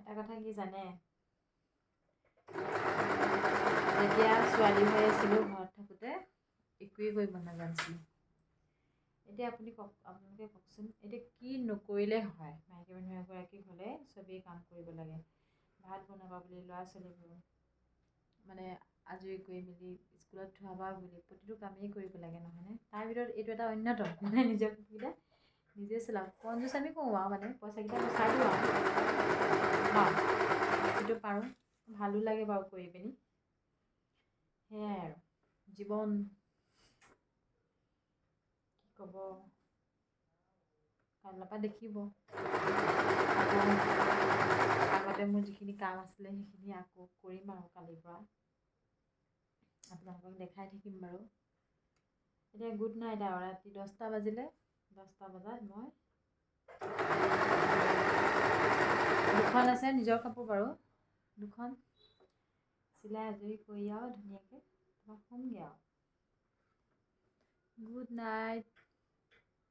এটা কথা কি জানে, যেতিয়া ছোৱালী হৈ আছিলোঁ ঘৰত থাকোঁতে একোৱেই কৰিব নাজানিছিলোঁ। এতিয়া আপোনালোকে কওকচোন, এতিয়া কি নকৰিলে হয়? মাইকী মানুহ এগৰাকী হ'লে চবেই কাম কৰিব লাগে। ভাত বনাবা বুলি, ল'ৰা ছোৱালীবোৰ মানে আজৰি কৰি মেলি স্কুলত থোৱাবা বুলি প্ৰতিটো কামেই কৰিব লাগে নহয়নে? তাৰ ভিতৰত এইটো এটা অন্যতম, মানে নিজৰ সুবিধা নিজে চলাওঁ। কনজুচ আমি কৰোঁ আৰু মানে পইচাকেইটা বচাই দিওঁ আৰু সেইটো পাৰোঁ, ভালো লাগে বাৰু কৰি পিনি। সেয়াই আৰু জীৱন কি ক'ব, কাইলৈৰ পৰা দেখিব। আগতে মোৰ যিখিনি কাম আছিলে সেইখিনি আকৌ কৰিম আৰু কালিৰ পৰা আপোনালোকক দেখাই থাকিম বাৰু। এতিয়া গুড নাইট আৰু, ৰাতি 10টা বাজিলে। 10টা বজাত মই দুখন আছে নিজৰ কাপোৰ বাৰু, দুখন চিলাই আজৰি কৰি আৰু ধুনীয়াকৈ শুমগৈ আৰু। Good night.